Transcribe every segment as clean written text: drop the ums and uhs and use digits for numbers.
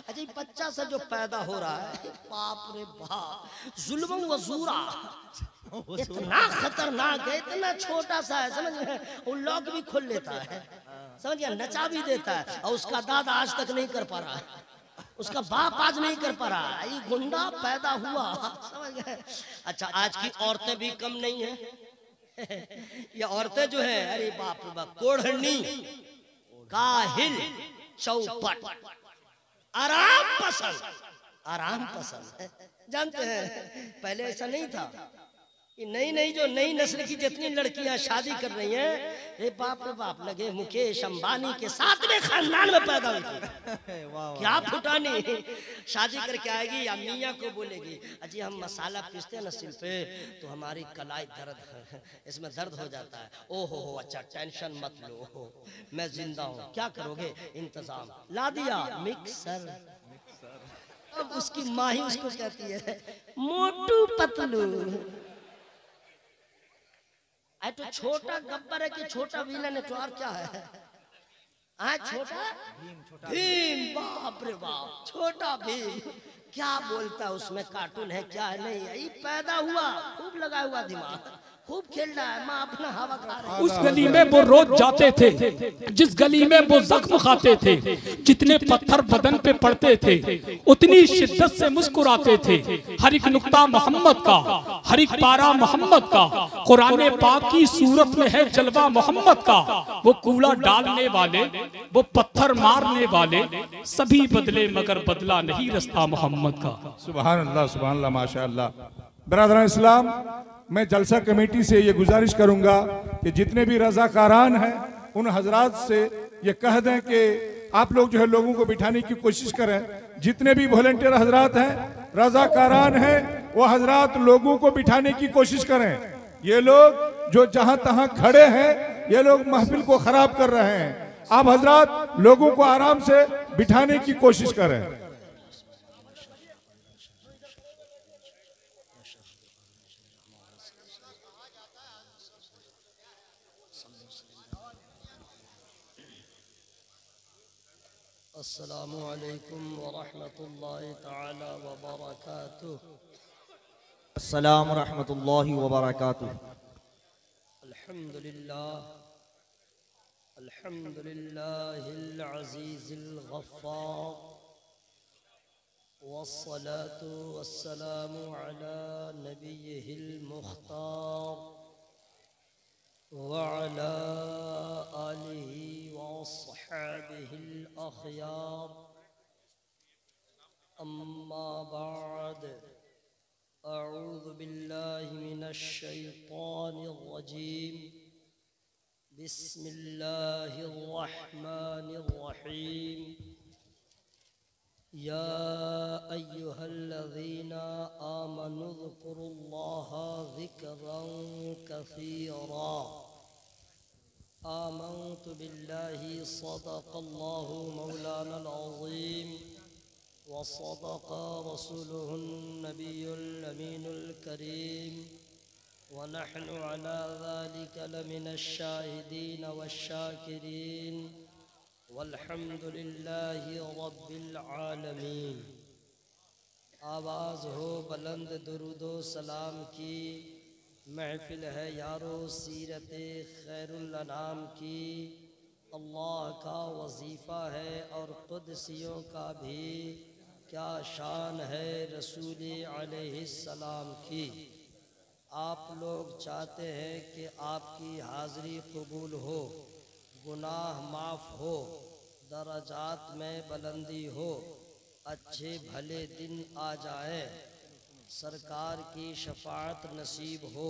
अच्छा, बच्चा सा जो पैदा हो रहा है, बाप रे बाप, जुल्म व ज़ूरा, इतना खतरनाक है, इतना छोटा सा है, समझ गए, वो लॉक भी खोल लेता है, समझ गया, नचा भी देता है, और उसका दादा आज तक नहीं कर पा रहा है, उसका बाप आज नहीं कर पा रहा है, ये गुंडा पैदा हुआ, समझ गए। अच्छा, आज की औरतें भी कम नहीं है। ये औरतें जो है, अरे बाप रे बाप, कोढ़नी, काहिल, चौपट, आराम पसंद, आराम पसंद है। जानते हैं पहले ऐसा नहीं था। ये नई नई जो नई नस्ल की जितनी लड़कियां शादी कर रही हैं, रे बाप लगे मुकेश अंबानी के सातवें खानदान में पैदा हुई थी। क्या फुटानी, शादी करके आएगी या मियाँ को बोलेगी, अजी हम मसाला पीसते हैं ना सिल पे, तो हमारी कलाई दर्द, इसमें दर्द हो जाता है। ओहो हो, अच्छा टेंशन मत लो, मैं जिंदा हूँ, क्या करोगे, इंतजाम, ला दिया मिक्सर। अब उसकी माँ ही उसको कहती है मोटू पतलू। अरे तो छोटा गब्बर है कि छोटा विलन है, तो और क्या है, छोटा भीम, बाप रे बाप, छोटा भीम, क्या बोलता है उसमें, कार्टून है क्या है, नहीं है, पैदा हुआ खूब लगा हुआ दिमाग, खूब खेल रहा है, माँ अपना हवा खा रही है। उस गली में वो रोज जाते थे, जिस गली में वो जख्म खाते थे, जितने पत्थर बदन पे पड़ते थे, उतनी शिद्दत से मुस्कुराते थे। हर एक नुक्ता मोहम्मद का, हर एक पारा मोहम्मद का, कुरान पाक की सूरत में है जलवा मोहम्मद का। वो कूड़ा डालने वाले, वो पत्थर मारने वाले, सभी बदले मगर बदला नहीं रास्ता मोहम्मद का। सुभान अल्लाह, सुभान अल्लाह, माशाअल्लाह। बिरादरान इस्लाम, मैं जलसा कमेटी से ये गुजारिश करूंगा कि जितने भी रजाकारान हैं उन हजरात से ये कह दें कि आप लोग जो है लोगों को बिठाने की कोशिश करें। जितने भी वॉलंटियर हजरात हैं, रजाकारान हैं, वो हजरात लोगों को बिठाने की कोशिश करें। ये लोग जो जहां तहां खड़े हैं, ये लोग महफिल को खराब कर रहे हैं। आप हजरात लोगों को आराम से बिठाने की कोशिश करें। अस्सलामु अलैकुम वरहमतुल्लाहि तआला वबरकातुहू। अस्सलाम रहमतुल्लाहि व बरकातुहू। अल्हम्दुलिल्लाह, अल्हम्दुलिल्लाहिल अज़ीज़िल गफ़्फ़ार, वस्सलातु वस्सलामु अला नबिय्यिहिल मुख्तार व अला आलिहि व अस्हाबिहिल अख़यार। अम्मा बअद, अऊज़ु बिल्लाहि मिनश शैतानिर रजीम, बिस्मिल्लाहिर रहमानिर रहीम। या अय्युहल्लज़ीना आमनु ज़कुरुल्लाहा ज़िक्रन कसीरा। आमन्तु बिल्लाहि सदक़ल्लाहु मौलानल अज़ीम व सदक़ रसूलुहुन नबियुल अमीनुल करीम व नहनु अला ज़ालिका लमिनश शाहिदीन वश्शाकिरीन वल्हम्दुलिल्लाहि रब्बिल आलमीन। आवाज़ हो बुलंद दुरूदो सलाम की, महफिल है यारो सीरत खैरुल अनाम की। अल्लाह का वजीफ़ा है और कुदसियों का भी, क्या शान है रसूल अलैहिस्सलाम की। आप लोग चाहते हैं कि आपकी हाज़िरी कबूल हो, गुनाह माफ़ हो, दरजात में बुलंदी हो, अच्छे भले दिन आ जाए, सरकार की शफाअत नसीब हो,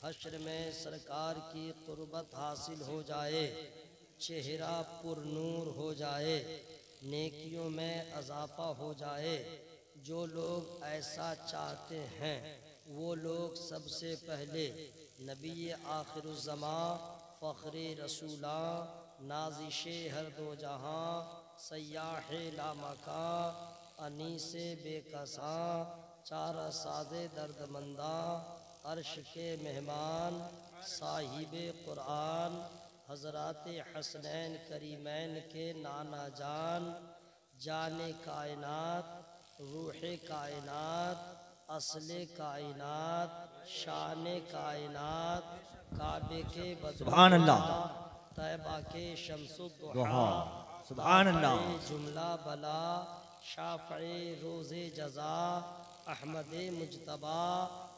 हश्र में सरकार की कुर्बत हासिल हो जाए, चेहरा पुरनूर हो जाए, नेकियों में इजाफा हो जाए। जो लोग ऐसा चाहते हैं वो लोग सबसे पहले नबी आखिरुज़्ज़मां, फ़ख्रे रसूला, नाज़िशे हर दो जहां, सयाहे लामका, अनीसे बेकसा, चारा साज़े दर्दमंदा, अर्श के मेहमान, साहिबे क़ुरान, हज़रात हसनैन करीमैन के नाना जान, जाने कायनात, रूहे कायनात, असले कायनात, शाने कायनात, काबे के सुभान अल्लाह। तैबा के शम्सुद्दुहा, दुहा, सुभान अल्लाह। जुमला बला, शाफ़े रोज़े जज़ा, अहमद मुजतबा,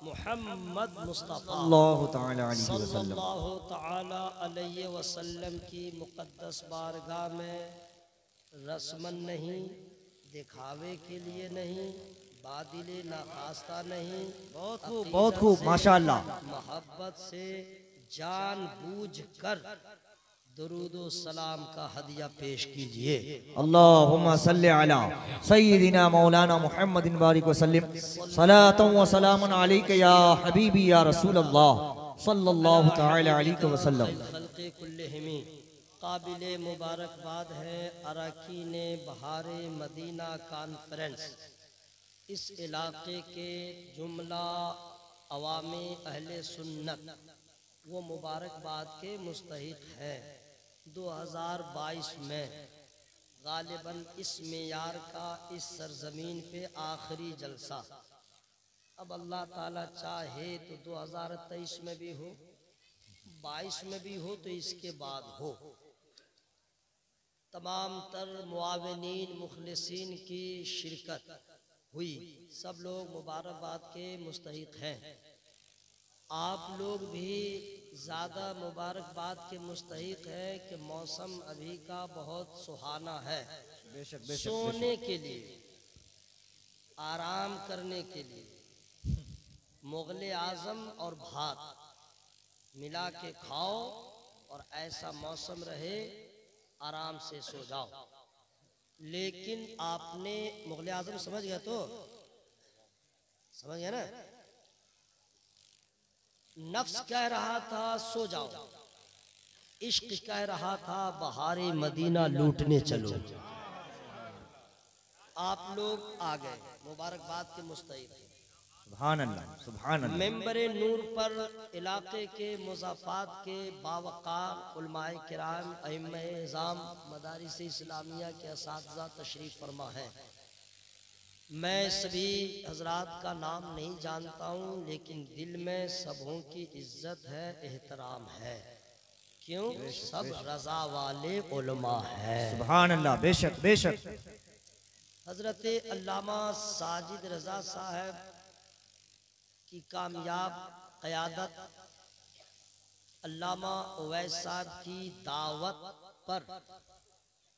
मोहम्मद मुस्तफ़ा अल्लाहु ताला अलैहि वसल्लम। सल्लल्लाहु ताला अलैहि वसल्लम की मुक़द्दस बारगाह में रस्मन नहीं, दिखावे के लिए नहीं, बादिले नाखास्ता नहीं, बहुत खूब माशाअल्लाह। मोहब्बत से जान बूझ कर दुरूदो सलाम का हदिया पेश कीजिए। अल्लाहुम्मा सल्ली अला सय्यिदिना मौलाना मुहम्मदिन बारिक वसल्लिम सलातन व सलामुन अलैका या हबीबी या रसूल अल्लाह सल्लल्लाहु तआला अलैहि वसल्लम। खल्क़े कुल्लिहिमी काबिले मुबारकबाद है अरकान बहारे मदीना कॉन्फ्रेंस। इस इलाके के जुमला अवामे अहले सुन्नत वो मुबारकबाद के मुस्तहिक हैं। 2022 में गालिबन इस मेयार का इस सरजमीन पे आखिरी जलसा। अब अल्लाह ताला चाहे तो 2023 में भी हो, 22 में भी हो, तो इसके बाद हो। तमाम तर मुआविनीन मुखलिसीन की शिरकत हुई, सब लोग मुबारकबाद के मुस्तहिक हैं। आप लोग भी ज़्यादा मुबारकबाद के मुस्तहिक है कि मौसम अभी का बहुत सुहाना है। बेशक सोने के लिए, आराम करने के लिए मुग़ल आज़म और भात मिला के खाओ और ऐसा मौसम रहे आराम से सो जाओ। लेकिन आपने मुग़ल आज़म समझ गए तो समझ गए ना, नफ्स कह रहा था सो जाओ, इश्क कह रहा था बहारे मदीना लूटने चलो। आप लोग आ गए मुबारकबाद के मुस्तहिक। सुभान अल्लाह, सुभान अल्लाह। मेंबरे नूर पर इलाके के मुज़ाफ़ात के बावक़ार उलमाए किराम, अइम्मे इज़ाम, मदारिस इस्लामिया के असातिज़ा तशरीफ़ फरमा है। मैं सभी हजरात का नाम नहीं जानता हूँ, लेकिन दिल में सबों की इज्जत है, एहतराम है। क्यों? सब रजा वाले उलमा है। सुभान अल्लाह, बेशक बेशक। हजरत अल्लामा साजिद रजा साहब की कामयाब क़यादत, अल्लामा उवैस साहब की दावत पर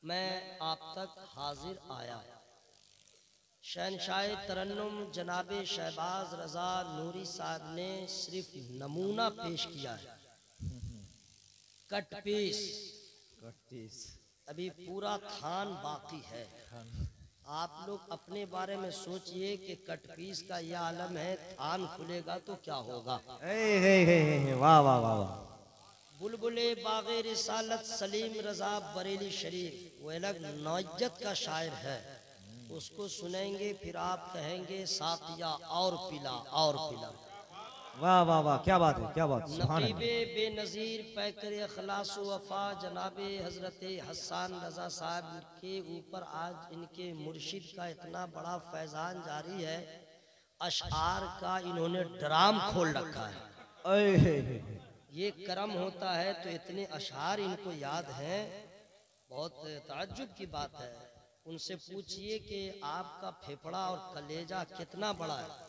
मैं आप तक हाजिर आया। शहनशाह तरन्नुम जनाबे शहबाज रजा नूरी साहब ने सिर्फ नमूना पेश किया है, कट पीस। अभी पूरा थान बाकी है। आप लोग अपने बारे में सोचिए कि कट पीस का यह आलम है, थान खुलेगा तो क्या होगा। वाह वाह वाह वाह। बुलबुले बागे रिसालत सलीम रजा बरेली शरीफ वो अलग नौजत का शायर है, उसको सुनेंगे फिर आप कहेंगे साथिया और पिला और पिला। वाह वाह वाह, क्या बात है, क्या बात। नकीबे बेनज़ीर पैकर अखलास वफा जनाबे हजरत हसन रजा साहब के ऊपर आज इनके मुर्शिद का इतना बड़ा फैजान जारी है, अशआर का इन्होंने ड्राम खोल रखा है। ये करम होता है तो इतने अशआर इनको याद हैं, बहुत ताज्जुब की बात है। उनसे पूछिए कि आपका फेफड़ा और कलेजा कितना बड़ा है।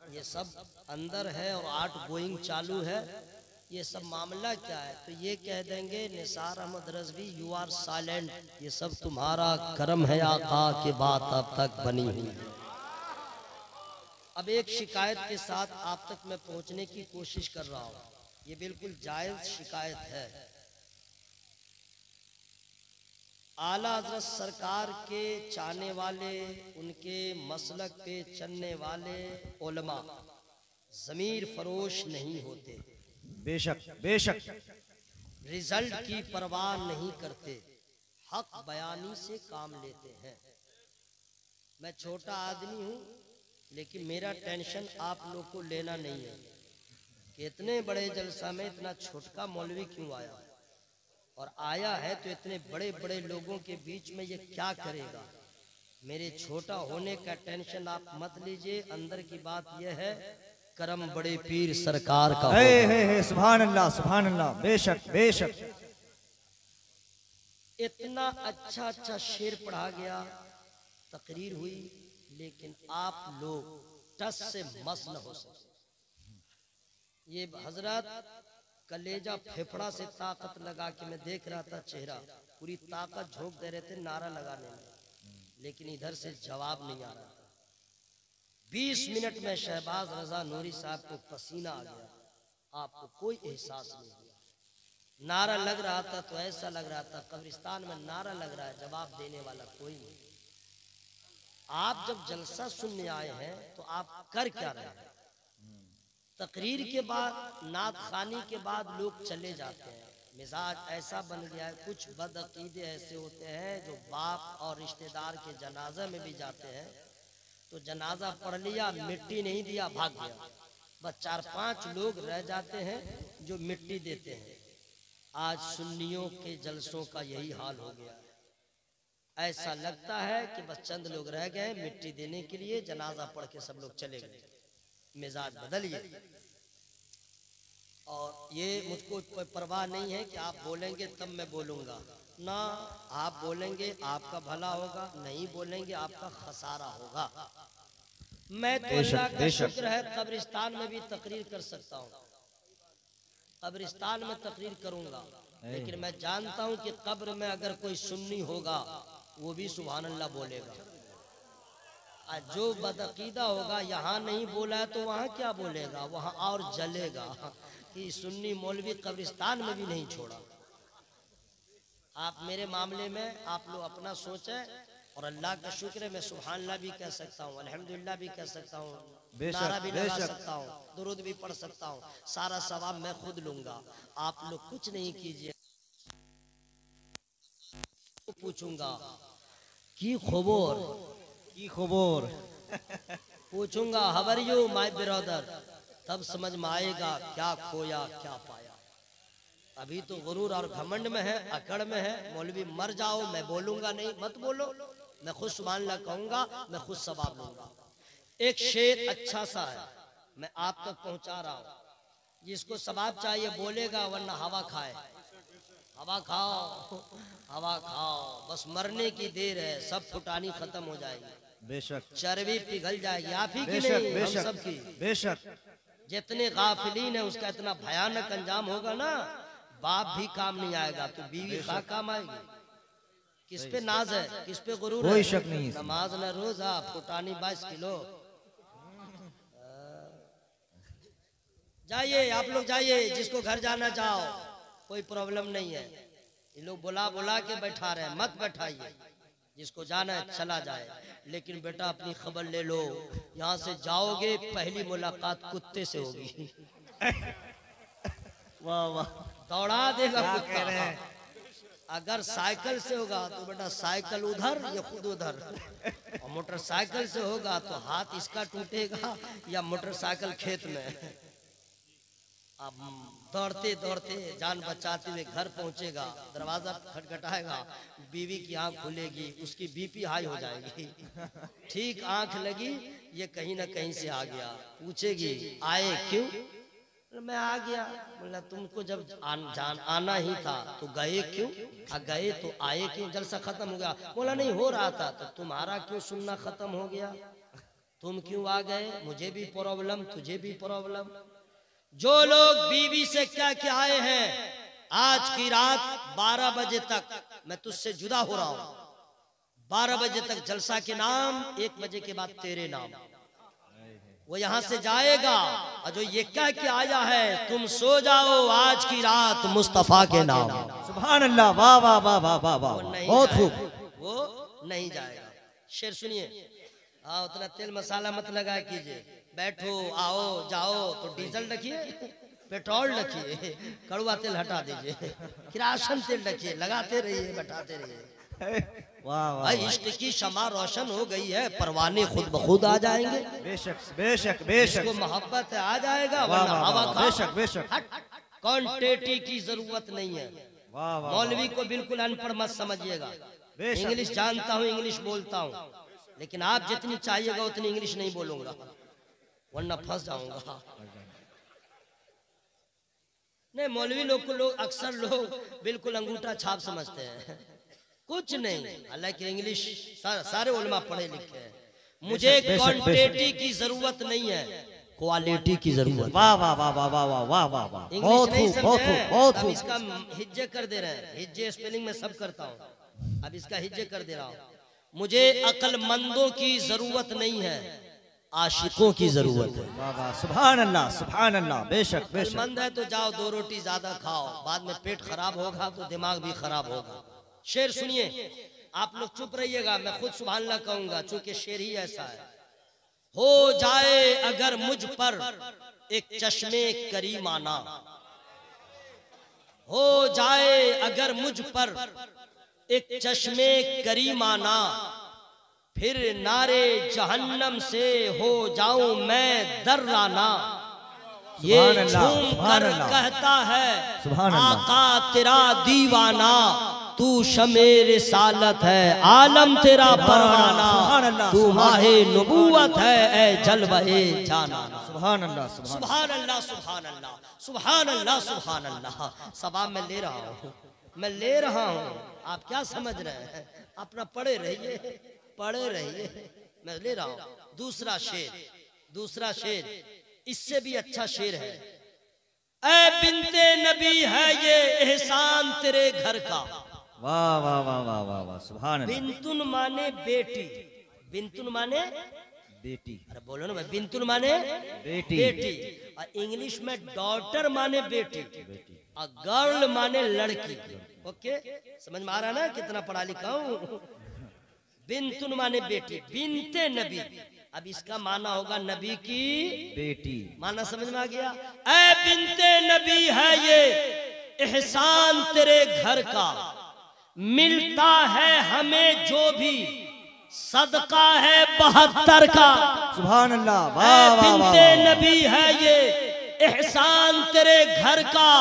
ये सब अंदर है और आउट गोइंग चालू है, ये सब मामला क्या है। तो ये कह देंगे Nisar Ahmad Rizvi you are silent, ये सब तुम्हारा करम है आका की बात अब तक बनी हुई। अब एक शिकायत के साथ आप तक मैं पहुंचने की कोशिश कर रहा हूँ, ये बिल्कुल जायज शिकायत है। आला हज़रत सरकार के चाहने वाले, उनके मसलक पे चलने वाले उलमा ज़मीर फरोश नहीं होते, बेशक बेशक। रिजल्ट की परवाह नहीं करते, हक बयानी से काम लेते हैं। मैं छोटा आदमी हूँ, लेकिन मेरा टेंशन आप लोग को लेना नहीं है कि इतने बड़े जलसा में इतना छोटका मौलवी क्यों आया, और आया है तो इतने बड़े बड़े लोगों के बीच में ये क्या करेगा। मेरे छोटा होने का टेंशन आप मत लीजिए, अंदर की बात यह है करम बड़े पीर सरकार का है सुभान अल्लाह बेशक बेशक। इतना अच्छा अच्छा शेर पढ़ा गया, तकरीर हुई, लेकिन आप लोग टस से मस न हो सके। ये हजरत कलेजा फेफड़ा से ताकत लगा के मैं देख रहा था, चेहरा पूरी ताकत झोंक दे रहे थे नारा लगाने में, लेकिन इधर से जवाब नहीं आ रहा था। 20 मिनट में शहबाज रजा नूरी साहब को पसीना आ गया, आपको कोई एहसास नहीं हुआ। नारा लग रहा था तो ऐसा लग रहा था कब्रिस्तान में नारा लग रहा है, जवाब देने वाला कोई नहीं। आप जब जलसा सुनने आए हैं तो आप कर क्या रहे हैं? तकरीर के बाद, नात खानी के बाद लोग चले जाते हैं। मिजाज ऐसा बन गया है, कुछ बदअकीदे ऐसे होते हैं जो बाप और रिश्तेदार के जनाजा में भी जाते हैं तो जनाजा पढ़ लिया, मिट्टी नहीं दिया, भाग गया। बस 4-5 लोग रह जाते हैं जो मिट्टी देते हैं। आज सुन्नियों के जलसों का यही हाल हो गया है। ऐसा लगता है कि बस चंद लोग रह गए मिट्टी देने के लिए, जनाजा पढ़ के सब लोग चले गए। मिजाज बदलिए। और ये मुझको कोई परवाह नहीं है कि आप बोलेंगे तब मैं बोलूँगा ना, आप बोलेंगे आपका भला होगा, नहीं बोलेंगे आपका खसारा होगा। मैं तो अल्लाह का शुक्र है कब्रिस्तान में भी तकरीर कर सकता हूँ, कब्रिस्तान में तकरीर करूँगा, लेकिन मैं जानता हूँ कि कब्र में अगर कोई सुन्नी होगा वो भी सुभान अल्लाह बोलेगा। जो बदअकीदा होगा यहाँ नहीं बोला है तो वहाँ क्या बोलेगा, वहाँ और जलेगा कि सुन्नी मौलवी कब्रिस्तान में भी नहीं छोड़ा। आप मेरे मामले में आप लोग अपना सोचें, और अल्लाह का शुक्र है मैं सुभान अल्लाह भी कह सकता हूँ, अल्हम्दुलिल्लाह भी कह सकता हूँ, नारा भी लगा सकता हूँ, दुरूद भी पढ़ सकता हूँ। सारा सवाब मैं खुद लूंगा। आप लोग कुछ नहीं कीजिए, पूछूंगा की खबर पूछूंगा how are you my brother, तब समझ में आएगा क्या खोया क्या पाया। अभी तो गुरूर और घमंड में है, अकड़ में है। मौलवी मर जाओ, मैं बोलूंगा नहीं, मत बोलो, मैं खुद सुभान अल्लाह कहूंगा, मैं खुद सवाब लूंगा। एक शेर अच्छा सा है, मैं आप तक पहुंचा रहा हूं। जिसको सवाब चाहिए बोलेगा, वरना हवा खाए। हवा खाओ, हवा खाओ, बस मरने की देर है, सब फुटानी खत्म हो जाएगी, बेशक चर्बी पिघल जाएगी। आप ही की नहीं, हम सब की। बेशक जितने गाफिलीन है उसका इतना भयानक अंजाम होगा ना, बाप भी काम नहीं आएगा तो बीवी का काम आएगी। किस पे नाज है, किस पे गुरूर है? कोई शक नहीं। नमाज न रोजा, फुटानी 22 किलो। जाइए आप लोग, जाइए, जिसको घर जाना चाहो कोई प्रॉब्लम नहीं है। ये लोग बुला बुला के बैठा रहे हैं, मत बैठाइए, जिसको जाना है चला जाए। लेकिन बेटा अपनी खबर ले लो, यहाँ से जाओगे पहली मुलाकात कुत्ते से होगी। वाह वाह, दौड़ा देगा कुत्ता। अगर साइकिल से होगा तो बेटा साइकिल उधर या खुद उधर, और मोटरसाइकिल से होगा तो हाथ इसका टूटेगा या मोटरसाइकिल खेत में। अब दौड़ते दौड़ते जान बचाते हुए घर पहुंचेगा, दरवाजा खटखटाएगा, बीवी की आंख खुलेगी, उसकी बीपी हाई हो जाएगी। ठीक आंख लगी, ये कहीं ना कहीं से आ गया, पूछेगी आए क्यों? मैं आ गया। बोला तुमको जब आना ही था तो गए क्यों? गए तो आए क्यों? जलसा खत्म हो गया। बोला नहीं हो रहा था। तो तुम्हारा क्यों सुनना खत्म हो गया? तुम क्यों आ गए? मुझे भी प्रॉब्लम, तुझे भी प्रॉब्लम। जो लोग बीवी से कह के आए हैं आज की रात 12 बजे तक मैं तुझसे जुदा हो रहा हूं, 12 बजे तक जलसा के नाम, 1 बजे के बाद तेरे नाम, वो यहां से जाएगा। और जो ये कह के आया है तुम सो जाओ आज की रात मुस्तफा के नाम, सुभान अल्लाह, वाह वाह वाह वाह वाह वाह, बहुत खूब, वो नहीं जाएगा। शेर सुनिए। हाँ, उतना तेल मसाला मत लगा कीजिए, बैठो आओ जाओ तो डीजल रखिए, पेट्रोल रखिए, कड़वा तेल हटा दीजिए, किरासन तेल रखिए, लगाते रहिए, बैठाते रहिए। वाह वाह, भाई इश्क की शमा रोशन हो गई है, परवाने खुद ब खुद आ जाएंगे। बेशक बेशक बेशक, इसको मोहब्बत है आ जाएगा, वाह वरना वाह हवा वाह, खा। बेशक बेशक, क्वांटिटी की जरूरत नहीं है। वाह वाह, मौलवी को बिल्कुल अनपढ़ मत समझिएगा। इंग्लिश जानता हूँ, इंग्लिश बोलता हूँ, लेकिन आप जितनी चाहिएगा उतनी इंग्लिश नहीं बोलूंगा, वरना फंस जाऊंगा। नहीं, मौलवी लोग को अक्सर लोग बिल्कुल अंगूठा छाप समझते हैं, कुछ नहीं। हालांकि इंग्लिश सारे उलमा पढ़े लिखे हैं। मुझे क्वांटिटी की जरूरत नहीं है, क्वालिटी की जरूरत। वाह वाह वाह वाह वाह वाह वाह वाह वाह, इंग्लिश नहीं समझे, बहुत अब इसका हिज्जे कर दे रहे हैं। हिज्जे स्पेलिंग में सब करता हूँ, अब इसका हिज्जे कर दे रहा हूँ। मुझे अक्लमंदों की जरूरत नहीं है, आशिकों की जरूरत है। वाह वाह, सुभान अल्लाह सुभान अल्लाह। बेशक बेशक। अक्लमंद है तो जाओ 2 रोटी ज्यादा खाओ, बाद में पेट खराब होगा तो दिमाग भी खराब होगा। शेर सुनिए, आप लोग चुप रहिएगा, मैं खुद सुभान अल्लाह कहूंगा, चूंकि शेर ही ऐसा है। हो जाए अगर मुझ पर एक चश्मे करीमाना, हो जाए अगर मुझ पर एक चश्मे करीमाना, फिर नारे जहन्नम से हो जाऊं मैं दर्राना। ये झूम कर कहता है आका तेरा दीवाना, तू शमे रिसालत है आलम तेरा परवाना, तू माहे नबूवत है ए जलवे जाना। सुभान अल्लाह सुभान अल्लाह सुभान अल्लाह सुभान अल्लाह सुभान अल्लाह। सवाब मैं ले रहा हूँ, मैं ले रहा हूँ, आप क्या समझ रहे हैं? अपना पढ़े रहिए, पढ़े रहिए, मैं ले रहा हूँ। दूसरा शेर इससे भी अच्छा शेर है। ऐ बिनते नबी है ये एहसान तेरे घर का। वाह वाह वाह वाह वाह वाह, सुभान अल्लाह। बिंतुन माने बेटी, बिंतुन माने बेटी, अरे बोलो ना भाई, बिंतुन माने बेटी, बेटी। और इंग्लिश में डॉटर माने बेटी, और गर्ल माने लड़की। ओके, समझ में आ रहा है ना कितना पढ़ा लिखा हूँ? बिंतुन माने बेटी, बिनते नबी, अब इसका माना होगा नबी की बेटी। माना समझ में आ गया? ऐ बिनते नबी है ये एहसान तेरे घर का, मिलता है हमें जो भी सदका है 72 का। सुभान अल्लाह। ऐ वाह वाह बिनते वाह, नबी है ये एहसान तेरे घर का,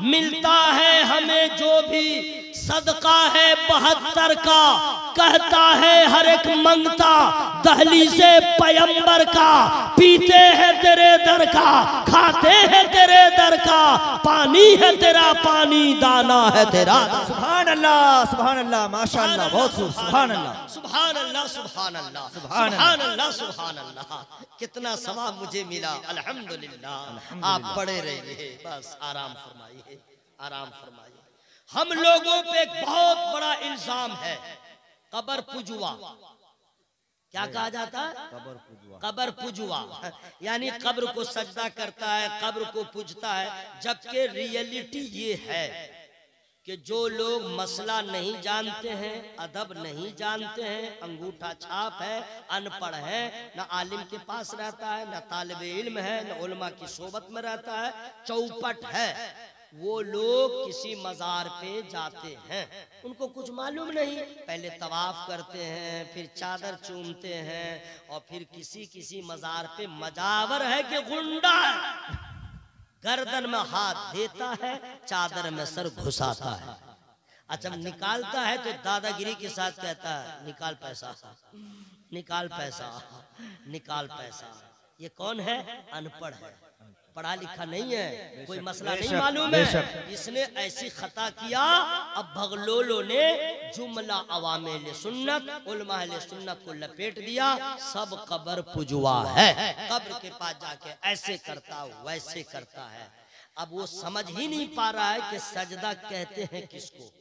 मिलता है हमें जो भी सदका है 72 का। कहता है हर एक मंगता दहलीज़े पैगंबर का, पीते हैं तेरे दर का, खाते हैं तेरे दर का, पानी है तेरा पानी, दाना है तेरा। सुभान अल्लाह सुभान अल्लाह, माशाअल्लाह, बहुत खूब। सुभान अल्लाह सुभान अल्लाह सुभान अल्लाह सुभान सुभान अल्लाह सुभान अल्लाह। कितना सवाब मुझे मिला, अल्हम्दुलिल्लाह। आप पढ़े रहिए, बस आराम फरमाइए, आराम फरमाइए। हम लोगों पे एक बहुत बड़ा इल्जाम है, कबर पुजुआ। क्या कहा जाता है? कबर पुजुआ, यानी कब्र को सजदा करता है, कब्र को पूजता है। जबकि रियलिटी ये है कि जो लोग मसला नहीं जानते हैं, अदब नहीं जानते हैं, अंगूठा छाप है, अनपढ़ है, न आलिम के पास रहता है, न तालिबे इल्म है, न उलमा की सोबत में रहता है, चौपट है, वो लोग किसी मजार पे जाते हैं, उनको कुछ मालूम नहीं, पहले तवाफ करते हैं, फिर चादर चूमते हैं, और फिर किसी किसी मजार पे मजावर है कि गुंडा है, गर्दन में हाथ देता है, चादर में सर घुसाता है। अच्छा, निकालता है तो दादागिरी के साथ कहता है निकाल पैसा, निकाल पैसा, निकाल पैसा। ये कौन है? अनपढ़ है, पढ़ा लिखा नहीं है, कोई मसला नहीं मालूम है, इसने ऐसी खता किया। अब भगलोलों ने जुमला अवामिल सुन्नत उलमा अहले सुन्नत को लपेट दिया, सब कब्र पुजुआ है, कब्र के पास जाके ऐसे करता वैसे करता है। अब वो समझ ही नहीं पा रहा है कि सजदा कहते हैं किसको।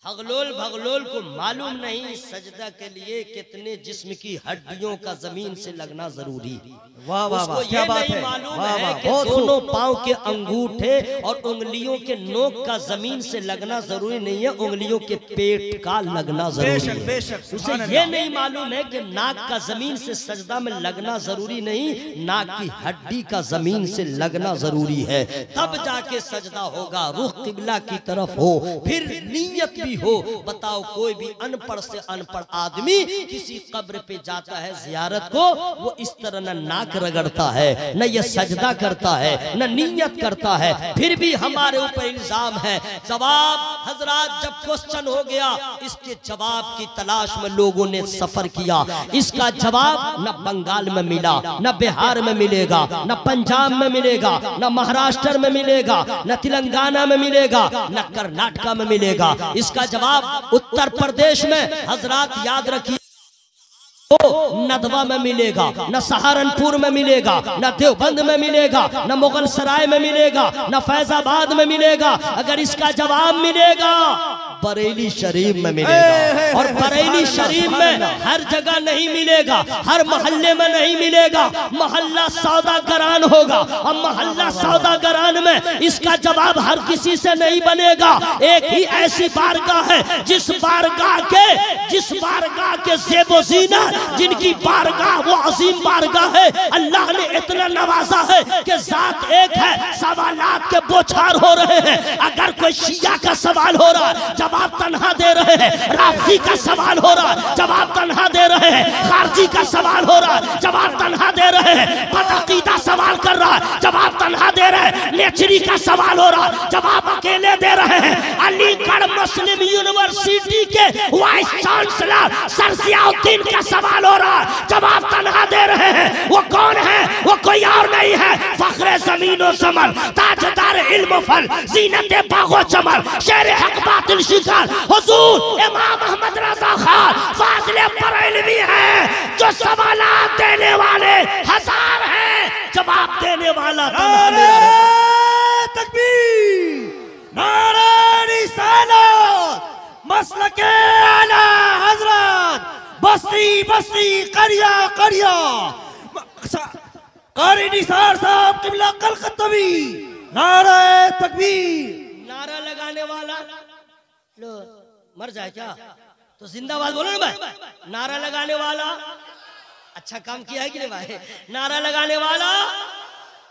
हगलोल भगलोल को मालूम नहीं सजदा के लिए कितने जिस्म की हड्डियों का जमीन से लगना जरूरी है। वाह वाह वाह, उसको क्या ये बात नहीं है, मालूम वाह है वाह, कि बहुत दोनों पांव के अंगूठे और उंगलियों के नोक का जमीन से लगना जरूरी नहीं है, उंगलियों के पेट का लगना जरूरी है। बेशक, उसे ये नहीं मालूम है कि नाक का जमीन से सजदा में लगना जरूरी नहीं, नाक की हड्डी का जमीन से लगना जरूरी है, तब जाके सजदा होगा। रुख किबला की तरफ हो, फिर नीयत भी हो, बताओ कोई भी अनपढ़ से अनपढ़ आदमी किसी कब्र पे जाता है जियारत को, वो इस तरह न नाक रगड़ता है, न ये सजदा करता है, न नियत करता है। फिर भी हमारे ऊपर इल्जाम है। जवाब हजरात, जब क्वेश्चन हो गया, इसके जवाब की तलाश में लोगों ने सफर किया। इसका जवाब न बंगाल में मिला, न बिहार में मिलेगा, न पंजाब में मिलेगा, न महाराष्ट्र में मिलेगा, न तेलंगाना में मिलेगा, न कर्नाटक में मिलेगा। इसका जवाब उत्तर प्रदेश में हजरात याद रखिए नदवा में मिलेगा, न सहारनपुर में मिलेगा, न देवबंद में मिलेगा, न मुगल सराय में मिलेगा, न फैजाबाद में मिलेगा। अगर इसका जवाब मिलेगा बरेली शरीफ में मिलेगा। और बरेली शरीफ में हर जगह नहीं मिलेगा, हर मोहल्ले में नहीं मिलेगा, मोहल्ला सौदागरान होगा। और मोहल्ला सौदागरान में इसका जवाब हर किसी से नहीं बनेगा। एक ही ऐसी बारगाह है जिस बारगाह के ज़ेबो ज़ीनत, जिनकी बारगाह वो अजीम बारगाह है। अल्लाह ने इतना नवाजा है कि जात एक है, सवालात के बौछार हो रहे हैं। अगर कोई शिया का सवाल हो रहा है, जवाब तन्हा दे रहे हैं। राफी का सवाल हो रहा है, जवाब तन्हा दे रहे हैं। खारजी का सवाल हो रहा है, जवाब तन्हा दे रहे हैं। बदअकीदा सवाल कर रहा है, जवाब तन्हा दे रहे हैं। नेचरी का सवाल हो रहा है, जवाब अकेले दे रहे हैं। अलीगढ़ मुस्लिम यूनिवर्सिटी के वाइस चांसलर सर जियाउद्दीन का सवाल हो रहा है, जवाब तन्हा दे रहे हैं। वो कौन है? वो कोई और नहीं है, फख्रे ज़मीनो ज़मन, ताजदार इल्म फल, ज़ीनत बागो चमन, शेर हक बातिल शिकार, हुजूर इमाम अहमद रज़ा खान फाज़िले बरेलवी हैं, जो सवालात देने वाले हजार हैं, जवाब देने वाला तकबीर, नारे रिसालत, मसलके आला हज़रत, बस्ती बस्ती, करिया करिया, कारी निसार साहब किबला कलकत्तवी, नारे तकबीर। नारा लगाने वाला लो मर जाए क्या? तो जिंदाबाद बोलो ना भाई। नारा लगाने वाला अच्छा काम किया है कि नहीं भाई? नारा लगाने वाला,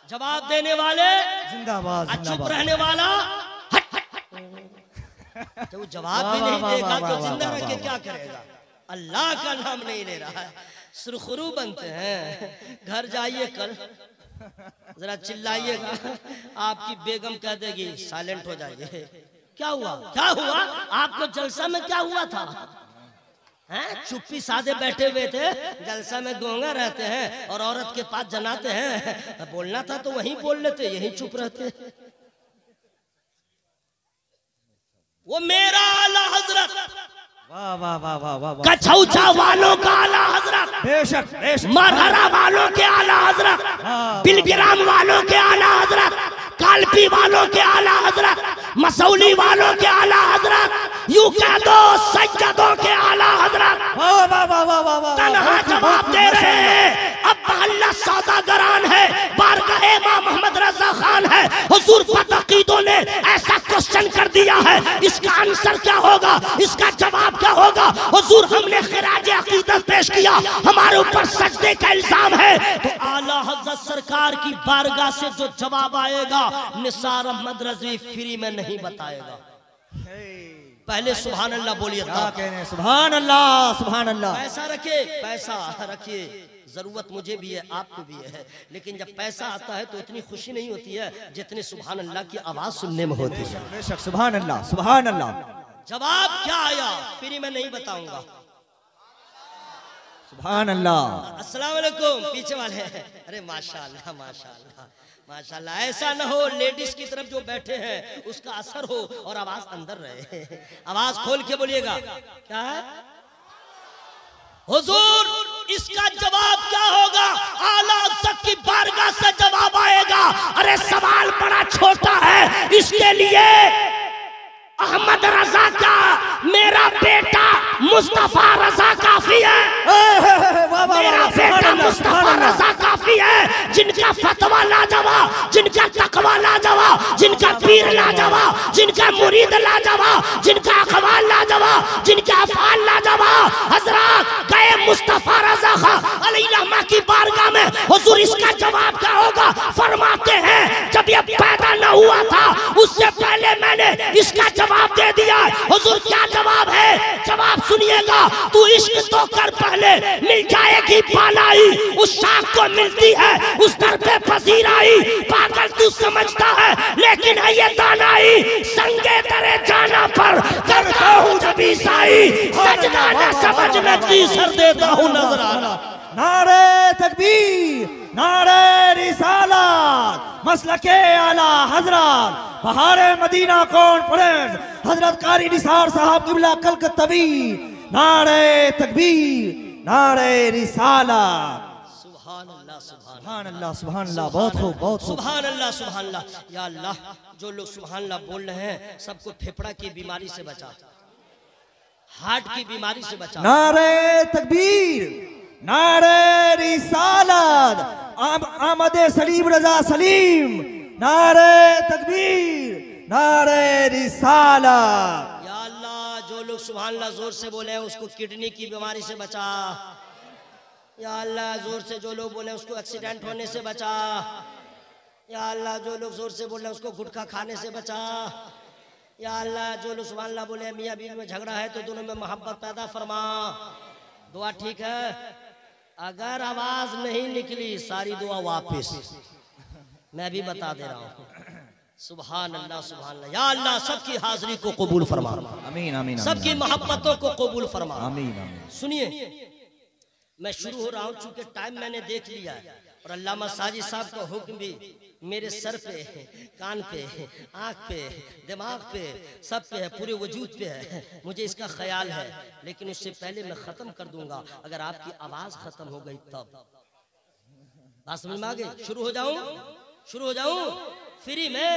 जवाब देने वाले जिंदाबाद, चुप रहने वाला तो वो जवाब भी नहीं देगा तो जिंदा रह के क्या करेगा? अल्लाह का नाम नहीं ले रहा है, सुरखरू बनते हैं। घर जाइए कल जरा चिल्लाइएगा, आपकी बेगम कह देगी साइलेंट हो जाइए। क्या हुआ? क्या हुआ? आपको जलसा में क्या हुआ था? हैं? चुप्पी साधे बैठे हुए थे, जलसा में गोंगा रहते हैं और औरत के पास जनाते हैं। बोलना था तो वहीं बोल लेते, यहीं चुप रहते। वो मेरा आला हजरत, वाह वाह वाह वाह वाह, कछौचा वालों का आला हजरत, बेशक बेशक, मरहरा वालों के आला हजरत, बिलबिराम वालों के आला हजरत, कालपी वालों के आला हजरत, मसौली वालों के आला हजरत, यूं कह दो सज्जदों के आला हजरत तन्हा जवाब दे रहे हैं। अब मोहल्ला सौदागरान है, बारगाह इमाम मोहम्मद रज़ा खान है। हुजूर बदअकीदों ने ऐसा क्वेश्चन कर दिया है, इसका आंसर क्या होगा? इसका जवाब क्या होगा? हुजूर हमने खिराज अकीदत पेश किया, हमारे ऊपर सजदे का इल्जाम है, तो आला हज़रत सरकार की बारगाह से जो जवाब आएगा निसार अहमद रज़वी फ्री में नहीं बताएगा। पहले सुभान अल्लाह बोलिए। सुभान अल्लाह, सुभान अल्लाह। पैसा रखे, पैसा रखिए, जरूरत मुझे भी है, आपको भी है, लेकिन जब पैसा आता है तो इतनी खुशी नहीं होती है जितनी सुभान अल्लाह की आवाज सुनने में होती है। बेशक, सुभान अल्लाह, सुभान अल्लाह। जवाब क्या आया फ्री में नहीं बताऊंगा। सुभान अल्लाह। अस्सलाम वालेकुम पीछे वाले, अरे माशाअल्लाह माशाअल्लाह माशाअल्लाह। ऐसा न हो लेडीज की तरफ जो बैठे हैं उसका असर हो और आवाज अंदर रहे। आवाज खोल के बोलिएगा। क्या है हुजूर? इसका जवाब क्या होगा? आला हज़रत की बारगाह से जवाब आएगा। अरे सवाल बड़ा छोटा है, इसके लिए अहमद रजा का मेरा बेटा मुस्तफा रजा काफी है। मेरा बेटा मुस्तफा रजा काफी है, जिनका फतवा लाजवाब, जिनका तकवा लाजवाब, जिनका पीर लाजवाब, जिनका मुरीद लाजवाब, जिनका अखवाल लाजवाब, जिनका अफआल लाजवाब। हजरत गए मुस्तफा रजा अलैहिर्रहमा की बारगाह में, हुजूर इसका जवाब क्या होगा? फरमाते हैं जब ये पैदा पैदा न हुआ था उससे पहले मैंने इसका जवाब दे दिया। हुजूर क्या जवाब है? जवाब सुनिएगा। तू इश्क तो कर पहले, मिल जाएगी पालाई, उस शाख को मिलती है उस दर पे पसीराई। पागल तू समझता है लेकिन है ये दानाई, संगे तेरे जाना पर करता हूँ जब ईसाई, सजदा न समझ नकदी सर देता हूँ नजराना। नारे तकबीर, नारे रिसालत, मसलके आला हजरत, बहारे मदीना कॉन्फ्रेंस, हजरत कारी निसार साहब किबला कलकत्तवी। नारे तकबीर, नारे रिसालत। सुभान अल्लाह, सुभान अल्लाह, सुभान अल्लाह। बहुत खूब, बहुत खूब। सुभान अल्लाह, सुभान अल्लाह। या अल्लाह, जो लोग सुभान अल्लाह बोल रहे हैं सबको फेफड़ा की बीमारी से बचा, हार्ट की बीमारी से बचा। नारे तकबीर, नारे रिसालत, आमद सलीम रजा सलीम। नारे तकबीर, नारे रिसालत। या अल्लाह, जो लोग सुभान अल्लाह जोर से बोले हैं उसको किडनी की बीमारी से बचा। या अल्लाह, जोर से जो लोग बोले उसको एक्सीडेंट होने से बचा। या अल्लाह, जो लोग जोर से बोले उसको गुटखा खाने से बचा। या अल्लाह, जो लोग सुभान अल्लाह बोले मियाँ बीवी में झगड़ा है तो दोनों में मोहब्बत पैदा फरमा। दुआ ठीक है? अगर आवाज नहीं निकली सारी दुआ वापस। मैं भी बता दे रहा हूँ। सुभान अल्लाह, सुभान अल्लाह। या अल्लाह, सबकी हाजिरी को कबूल फरमा। आमीन, आमीन। सबकी मोहब्बतों को कबूल फरमा। आमीन, आमीन। सुनिए, मैं शुरू हो रहा हूँ चूंकि टाइम मैंने देख लिया है और अल्लामा साजिद साहब का हुक्म भी मेरे सर पे है, कान पे है, आँख पे, दिमाग पे, सब पे है, पूरे वजूद पे है। मुझे इसका ख्याल है, लेकिन उससे पहले मैं ख़त्म कर दूंगा अगर आपकी आवाज़ ख़त्म हो गई तब। बात समझ में आ गई? शुरू हो जाऊं? शुरू हो जाऊं? फ्री में?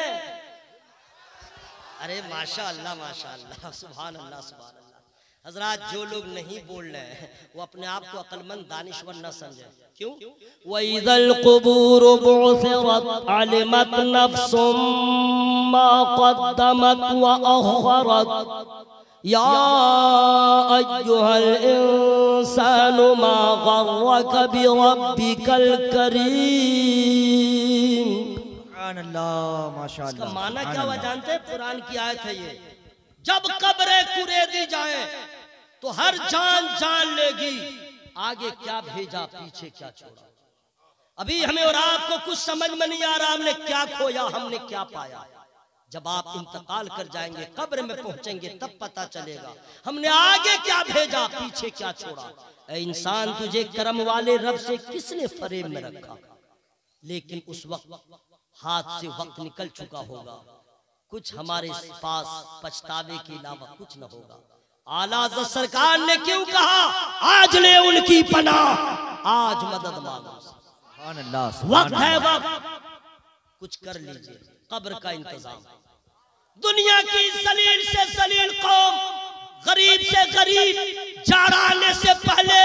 अरे माशा अल्लाह, माशा अल्लाह, सुभान अल्लाह, सुभान अल्लाह। हजरात, जो लोग नहीं बोल रहे हैं वो अपने आप को अक्लमंद दानिश्वर न समझे। क्यों? वइज़ल क़ुबूर बुअसिरत अलिमत नफ्सुम मा क़द्दमत व अख़रत या अय्युहल इंसानु मा गर्रक बिरब्बिकल करीम। सुभान अल्लाह, माशाअल्लाह। इसका माना क्या हुआ जानते हैं? कुरान की आयत है ये। जब कब्रें कुरेदी जाए तो हर जान जान लेगी, आगे क्या भेजा पीछे क्या छोड़ा। अभी हमें और आपको कुछ समझ में नहीं आ रहा, हमने क्या खोया, हमने क्या पाया। जब आप इंतकाल कर जाएंगे, कब्र में पहुंचेंगे, तब पता चलेगा हमने आगे क्या भेजा पीछे क्या छोड़ा। ऐ इंसान, तुझे करम वाले रब से किसने फरेब में रखा? लेकिन उस वक्त हाथ से वक्त निकल चुका होगा, कुछ हमारे पास पछतावे के अलावा कुछ न होगा। आला हज़रत सरकार ने क्यों कहा आज ले उनकी पनाह, आज मदद मांगो। सुभान अल्लाह, सुभान वक्त है, अल्लाह। वक्त कुछ कर लीजिए, कब्र का इंतजाम। दुनिया की जलील से जलील कौम, गरीब से गरीब, जाड़ा आने से पहले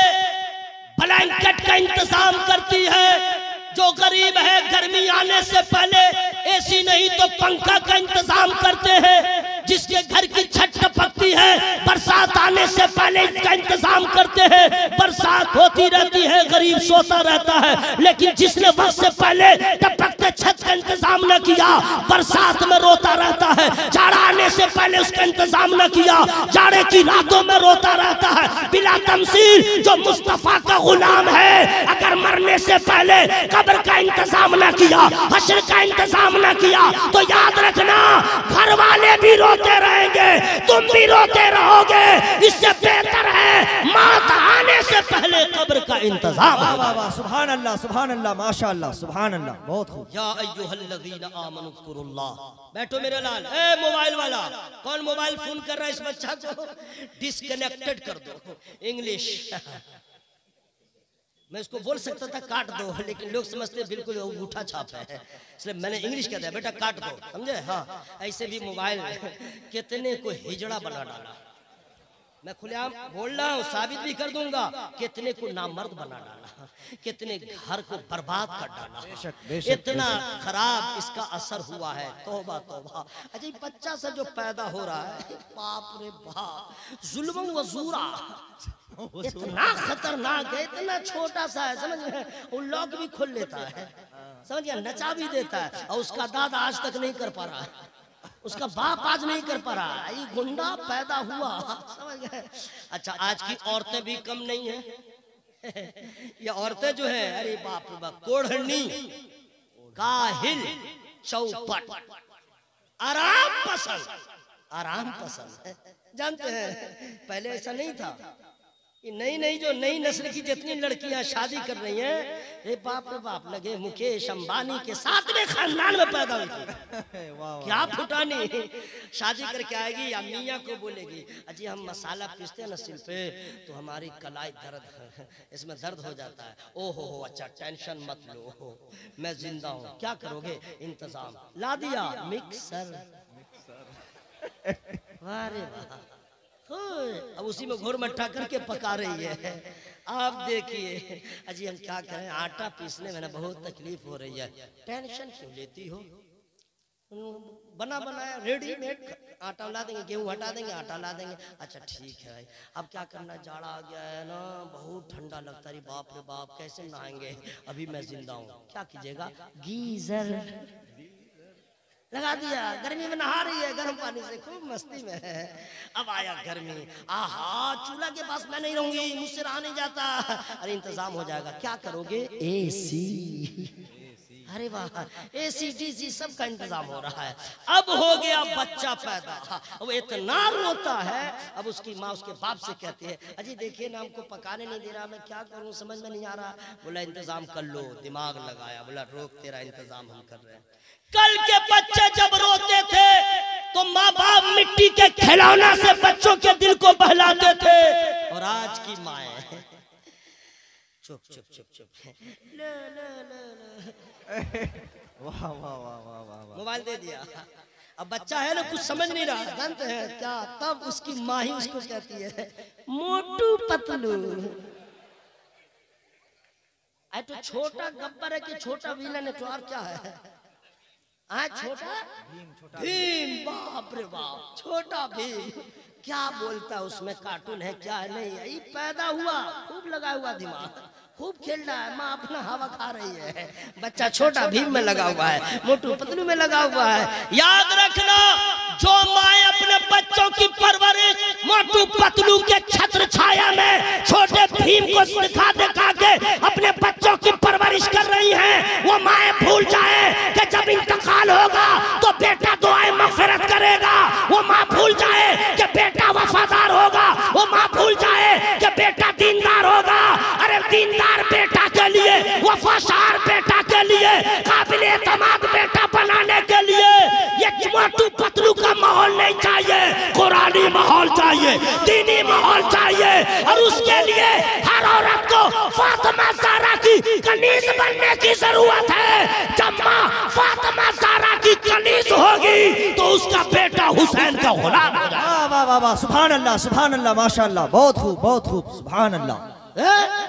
ब्लैंकेट का इंतजाम करती है। जो गरीब है गर्मी आने से पहले एसी नहीं तो पंखा का इंतजाम करते हैं। जिसके घर की छत टपकती है बरसात आने से पहले इसका इंतजाम करते हैं। बरसात होती रहती है, गरीब सोता रहता है, लेकिन जिसने वक्त से पहले टपकते छत का इंतजाम न किया बरसात में रोता रहता है। जाड़ा आने से पहले उसका इंतजाम न किया, जाड़े की रातों में रोता रहता है। बिला तमसील जो मुस्तफा का गुलाम है, अगर मरने से पहले कब्र का इंतजाम न किया, हश्र का इंतजाम न किया, तो याद रखना घर वाले भी रोते रहेंगे, तुम भी रोते रहोगे। इससे बेहतर है मौत आने से पहले कब्र का इंतजाम। वाह वाह वाह, सुभान अल्लाह, सुभान अल्लाह, माशाअल्लाह, सुभान अल्लाह। बहुत खूब। या अय्युहल्लज़ीना आमनु ज़कुरुल्लाह। बैठो मेरे लाल। ए मोबाइल वाला, कौन मोबाइल फोन कर रहा है? इस बच्चा को डिस्कनेक्टेड कर दो। इंग्लिश मैं इसको बोल सकता था काट दो, लेकिन लोग समझते बिल्कुल अंगूठा छाप है, इसलिए मैंने इंग्लिश कह दिया, बेटा काट दो, समझे? हाँ, ऐसे भी मोबाइल कितने को हिजड़ा बना डाला। मैं खुलेआम बोल रहा हूँ, साबित भी कर दूंगा। कितने को नामर्द बना डाला, कितने घर को बर्बाद कर डाला। बेशक, बेशक, इतना खराब इसका असर हुआ है। तौबा तौबा। अच्छा, बच्चा सा जो पैदा हो रहा है, बाप रे बाप, जुल्म व ज़ूरा, इतना खतरनाक है, इतना छोटा सा है, समझ में? वो लॉक भी खोल लेता है। समझ गया, नचा भी देता है और उसका दादा आज तक नहीं कर पा रहा है, उसका बाप आज नहीं कर पा रहा है, ये गुंडा पैदा हुआ, समझ गए। अच्छा, आज की औरतें भी कम नहीं है ये औरतें जो है, अरे बाप रे बाप, कोढ़नी, काहिल, चौपट, आराम पसंद, आराम पसंद है। जानते हैं पहले ऐसा नहीं था, ये नई नई जो नई नस्ल की जितनी लड़कियां शादी कर रही हैं, ये बाप रे बाप, लगे मुकेश अंबानी के 7वें खानदान में पैदा हुई थी। क्या फुटानी, शादी करके आएगी या मियाँ को बोलेगी, अजी हम मसाला पीसते हैं ना सिल पे तो हमारी कलाई दर्द, इसमें दर्द हो जाता है। ओहो हो, अच्छा टेंशन मत लो, मैं जिंदा हूँ, क्या करोगे, इंतजाम, ला दिया मिक्सर, वाह रे वाह, अब उसी में घोर मट्ठा करके पका रही है। आप देखिए, अजी हम क्या करें, आटा पीसने में ना बहुत तकलीफ हो रही है। टेंशन क्यों लेती हो, बना बनाया रेडीमेड आटा ला देंगे, गेहूं हटा देंगे, आटा ला देंगे। अच्छा ठीक है भाई, अब क्या करना, जाड़ा आ गया है ना, बहुत ठंडा लगता है, बाप रे बाप कैसे नहाएंगे, अभी मैं जिंदा हूँ, क्या कीजिएगा, गीजर लगा दिया, गर्मी में नहा रही है गर्म पानी से, खूब मस्ती में है। अब आया गर्मी, आहा चूल्हा के पास मैं नहीं रहूंगी, मुझसे रहा नहीं जाता, अरे इंतजाम हो जाएगा, क्या करोगे, एसी, अरे वाह, एसी डीसी सब का इंतजाम हो रहा है। अब हो गया बच्चा पैदा, वो इतना रोता है, अब उसकी माँ उसके बाप से कहती है, अजी देखिए ना हमको पकाने नहीं दे रहा, मैं क्या करूं, समझ में नहीं आ रहा। बोला इंतजाम कर लो, दिमाग लगाया, बोला रोक, तेरा इंतजाम हम कर रहे हैं। कल के बच्चे जब रोते थे तो माँ बाप मिट्टी के खिलौना से बच्चों के दिल को बहलाते थे, और आज की माएं चुप चुप चुप चुप, वाह वाह वाह वाह वाह, मोबाइल दे दिया। अब बच्चा है ना, कुछ समझ नहीं रहा, जानते हैं क्या, तब उसकी माँ ही उसको कहती है, मोटू पतलू। तो छोटा गब्बर है कि छोटा विलन है, तो और क्या है, छोटा भीम, बाप रे बाप, छोटा भीम, क्या बोलता है उसमें, कार्टून है क्या है, नहीं है, ये पैदा हुआ, खूब लगा हुआ दिमाग, खूब खेल रहा है, माँ अपना हवा खा रही है, बच्चा छोटा भीम में लगा हुआ है, मोटू पतलू में लगा हुआ है। याद रखना, जो माए अपने बच्चों की परवरिश मोटू पतलू के छत्र छाया में छोटे भीम को दिखा दिखा के अपने बच्चों की परवरिश कर रही हैं, वो माए भूल जाए कि जब इंतकाल होगा तो बेटा दुआएं मगफिरत करेगा, वो माँ भूल जाए कि बेटा वफादार होगा, वो माँ भूल जाए कि बेटा दीनदार होगा। अरे दीनदार बेटा के लिए, वफादार बेटा के लिए, काबिल एतमाद बेटा बनाने के लिए ये मोटू पतलू का माहौल नहीं चाहिए, कुरानी माहौल चाहिए, दीनी माहौल चाहिए, और उसके लिए हर औरत को फातिमा ज़हरा की कनीज बनने की जरूरत है। जब माँ फातिमा ज़हरा की कनीज होगी तो उसका बेटा हुसैन का गुलाम हो जाएगा। वाह वाह वाह, सुभान अल्लाह, सुभान अल्लाह, माशाअल्लाह, बहुत खूब, बहुत खूब, सुभान अल्लाह।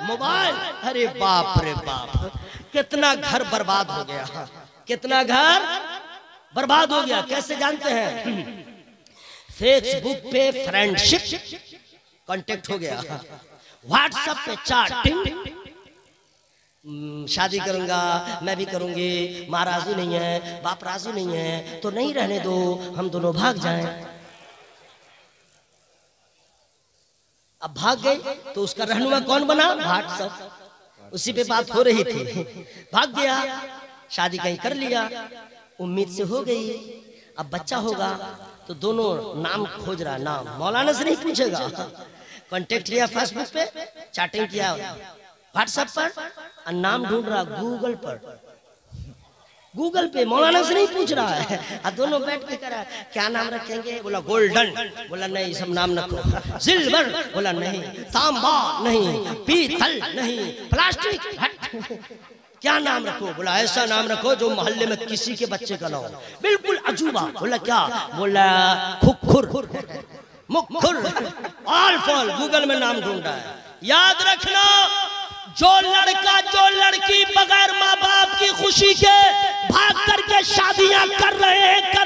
मोबाइल, अरे बाप रे बाप, कितना घर बर्बाद हो गया, कितना घर बर्बाद हो गया। कैसे जानते हैं, फेसबुक पे फ्रेंडशिप कांटेक्ट हो गया, व्हाट्सएप पे चैटिंग, शादी करूंगा, मैं भी करूंगी, माँ राजी नहीं है, बाप राजी नहीं है, तो नहीं रहने दो, हम दोनों भाग जाएं। अब भाग गए तो उसका रहनुमा कौन बना, व्हाट्सएप, उसी पे बात हो रही थी, भाग गया, शादी कहीं कर लिया, उम्मीद से हो गई। अब बच्चा होगा तो दोनों नाम खोज रहा, नाम मौलाना से नहीं पूछेगा, कांटेक्ट किया फेसबुक पे, चैटिंग किया व्हाट्सएप पर, और नाम ढूंढ रहा गूगल पर, गूगल पे, मौलाना से नहीं पूछ रहा है। और दोनों बैठ के करा, क्या नाम रखेंगे, बोला गोल्डन, बोला नहीं सब नाम रखो, सिल्वर, बोला नहीं, तांबा नहीं, पीतल नहीं, प्लास्टिक, क्या नाम रखो, बोला ऐसा नाम रखो जो मोहल्ले में किसी के बच्चे का ना हो, बिल्कुल अजूबा। बोला क्या, बोला खुखुर, मुखुर, ऑल फॉल, गूगल में नाम ढूंढ रहा है। याद रखना, जो लड़का जो लड़की बगैर माँ बाप की खुशी के भाग करके शादियां कर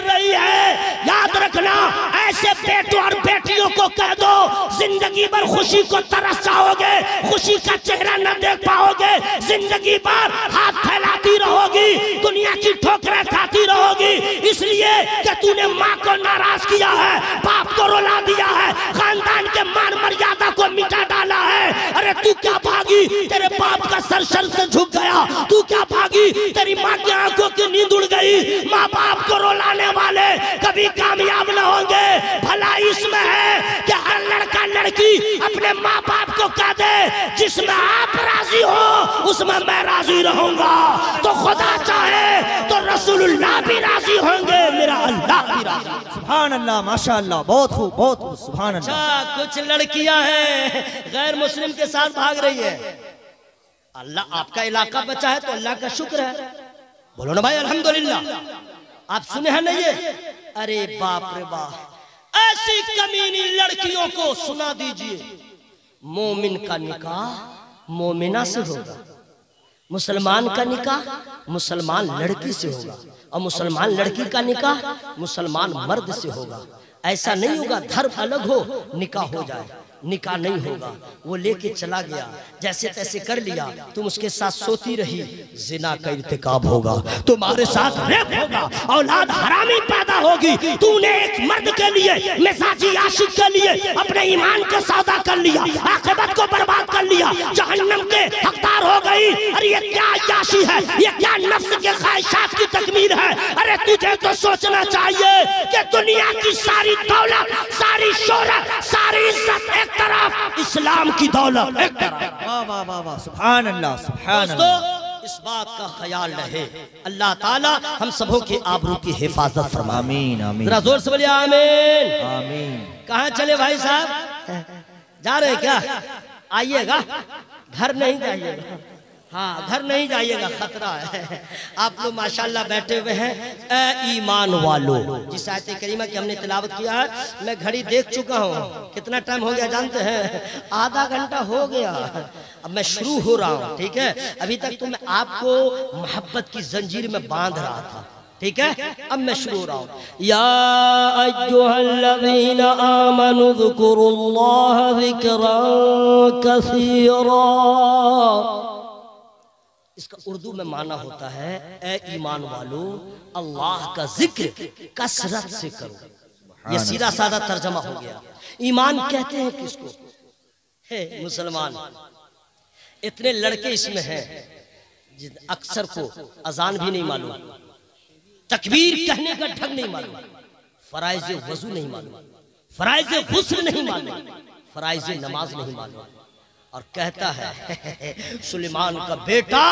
रही है, याद रखना, ऐसे बेटों और बेटियों को कह दो, जिंदगी भर खुशी को तरस जाओगे, खुशी का चेहरा न देख पाओगे, जिंदगी भर हाथ फैला लाती रहोगी, दुनिया की ठोकरें खाती रहोगी, इसलिए कि तूने माँ को नाराज किया है, बाप को रुला दिया है, खानदान के मान मर्यादा को मिटा डाला है। अरे तू क्या भागी, तेरे बाप का सर से झुक गया, तू क्या भागी, तेरी माँ की आंखों की नींद उड़ गई। माँ बाप को रुलाने वाले कभी कामयाब न होंगे। भला इसमें है कि हर लड़का लड़की अपने माँ बाप को कह दे जिसमें आप राजी हो उसमें मैं राजी रहूंगा, तो खुदा चाहे तो रसूलुल्लाह भी राजी होंगे, मेरा अल्लाह भी राजी। सुभान अल्लाह, माशाअल्लाह, बहुत खूब, बहुत खूब, सुभान अल्लाह। अच्छा, कुछ लड़कियां हैं गैर मुस्लिम के साथ भाग रही है। अल्लाह आपका इलाका बचा है तो अल्लाह का शुक्र है, बोलो ना भाई अल्हम्दुलिल्लाह। आप सुने हैं ना ये? अरे बाप रे बाप, ऐसी कमीनी लड़कियों को सुना दीजिए, मोमिन का निकाह मोमिना से होगा, मुसलमान का निकाह मुसलमान लड़की से होगा, और मुसलमान लड़की का निकाह मुसलमान मर्द से होगा। ऐसा नहीं होगा धर्म अलग हो निकाह हो जाए, निकाह नहीं होगा। वो लेके चला गया, जैसे तैसे कर लिया, तुम उसके साथ सोती रही, जिना का इर्तिकाब होगा, तुम्हारे साथ रेप होगा, औलाद हरामी पैदा होगी। तूने एक मर्द के लिए, मिजाजी आशिक के लिए अपने ईमान का सौदा कर लिया, आखिरत को बर्बाद कर लिया, जहन्नम के हकदार हो गई। अरे ये क्या याशी है, ये क्या नफ्स के ख्वाहिशात की तकमील है। अरे तुझे तो सोचना चाहिए कि दुनिया की सारी दौलत, सारी शोहरत, सारी इज्जत एक तरफ, इस्लाम की दौलत एक तरफ। वाह वाह वाह वाह, सुभान अल्लाह, सुभान अल्लाह। दोस्तों, इस बात का ख्याल रहे, अल्लाह ताला हम सबों की आबरू की हिफाजत फरमाए। आमीन आमीन, जरा जोर से बोलिए आमीन। आमीन। कहाँ चले भाई साहब, जा रहे क्या? आइएगा, घर नहीं जाइएगा, हाँ घर नहीं जाइएगा, खतरा है। आप लोग माशाल्लाह बैठे हुए हैं। ए ईमान वालों, जिस आयत करीमा की हमने तिलावत किया है, मैं घड़ी देख चुका हूँ, कितना टाइम हो गया जानते हैं? आधा घंटा हो गया। अब मैं शुरू हो रहा हूँ, ठीक है? अभी तक तो मैं आपको मोहब्बत की जंजीर में बांध रहा था, ठीक है? अब मैं शुरू हो रहा हूँ। या अय्युहल्लज़ीना आमनू ज़कुरुल्लाह ज़िक्रन कसीरा। इसका उर्दू में माना होता है, ए ईमान वालों, अल्लाह का जिक्र कसरत से करो। ये सीधा साधा तर्जमा हो गया। ईमान कहते हैं किसको? है मुसलमान। इतने लड़के इसमें हैं अक्सर को अजान भी नहीं मालूम, तकबीर कहने का ढंग नहीं मालूम, फराइज वजू नहीं मालूम, फराइज गुस्ल नहीं मालूम, फराइज नमाज नहीं मालूम, और कहता है सुलेमान का बेटा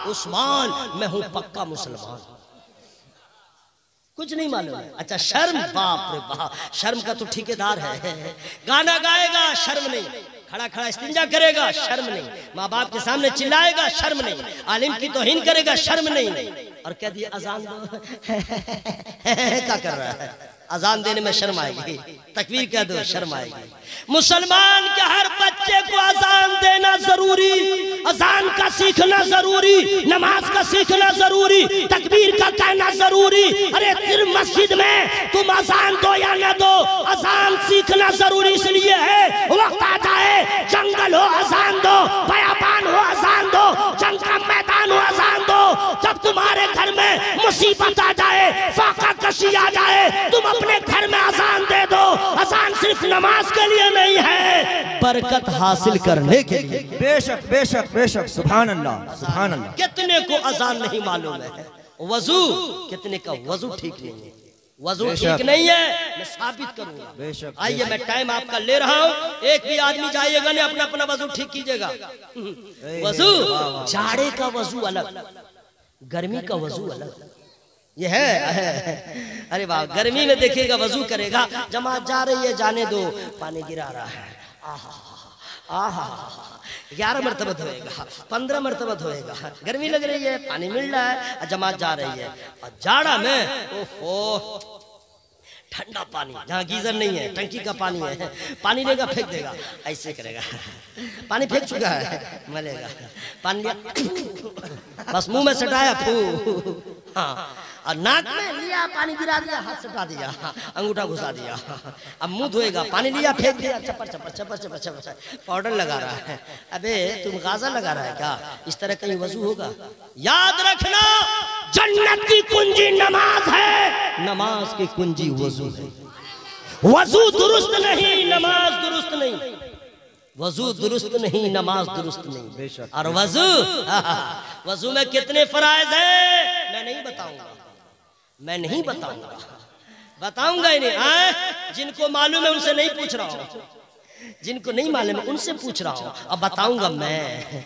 उस्मान, मैं हूं पक्का मुसलमान। कुछ नहीं मालूम है। अच्छा शर्म, बाप रे बाप, शर्म का तो ठेकेदार है। गाना गाएगा शर्म नहीं, खड़ा खड़ा इस्तिंजा करेगा शर्म नहीं, माँ बाप के सामने चिल्लाएगा शर्म नहीं, आलिम की तौहीन करेगा शर्म नहीं, और कह दिए अजान दो क्या कर रहा है? अजान देने में शर्म आएगी, तकबीर कह दो शर्म आएगी। मुसलमान के हर बच्चे को अजान देना जरूरी, अजान का सीखना जरूरी, नमाज का सीखना जरूरी, तकबीर का कहना जरूरी। अरे सिर्फ मस्जिद में तुम अजान दो या न दो, अजान सीखना जरूरी इसलिए है, वक्त आ जाए जंगल हो अजान दो, बयाबान हो अजान दो, जंग का मैदान हो अजान दो। जब तुम्हारे घर में मुसीबत आ जाए, फाका कशी आ जाए, तुम अपने घर में अजान दे दो। अजान सिर्फ नमाज के लिए नहीं है, बरकत हासिल करने के लिए। बेशक बेशक बेशक, सुभान अल्लाह, सुभान अल्लाह। कितने को अजान नहीं मालूम है? वजू, कितने का वजू ठीक नहीं है, वजू ठीक नहीं है, मैं साबित करूंगा। आइए मैं टाइम आपका ले रहा हूँ, एक भी आदमी जाइएगा नहीं, अपना अपना वजू ठीक कीजिएगा। वजू, जाड़े का वजू अलग, गर्मी का वजू अलग। ये है अरे वाह, गर्मी में देखिएगा वजू करेगा, जमात जा रही है जाने दो, पानी गिरा रहा है, आहा 11 मरतबा धोएगा, 15 मरतबा धोएगा। गर्मी लग रही है, पानी मिल रहा है, जमात जा रही है। और जाड़ा में ओहो ठंडा पानी, जहाँ गीजर नहीं है, टंकी का पानी है, पानी लेगा फेंक देगा, ऐसे करेगा। पानी फेंक चुका है, मलेगा, पानी बस मुंह में सटाया फू, हाँ और नाक में लिया पानी गिरा दिया, हाथ सटा दिया, अंगूठा घुसा दिया, अब मुंह धोएगा, पानी लिया फेंक दिया, चपर चपर चपर चपर चपर पाउडर लगा रहा है। अबे तुम गाजर लगा रहा है क्या? इस तरह कहीं वजू होगा? याद रखना जन्नत की कुंजी नमाज है, नमाज की कुंजी वजू है। वजू दुरुस्त नहीं नमाज दुरुस्त नहीं, वजू दुरुस्त नहीं नमाज दुरुस्त नहीं। और वजू वजू में कितने फराइज है मैं नहीं बताऊंगा, मैं नहीं बताऊंगा, बताऊंगा ही नहीं। जिनको मालूम है उनसे नहीं पूछ रहा हूँ, जिनको नहीं मालूम है उनसे पूछ रहा हूँ, अब बताऊंगा मैं।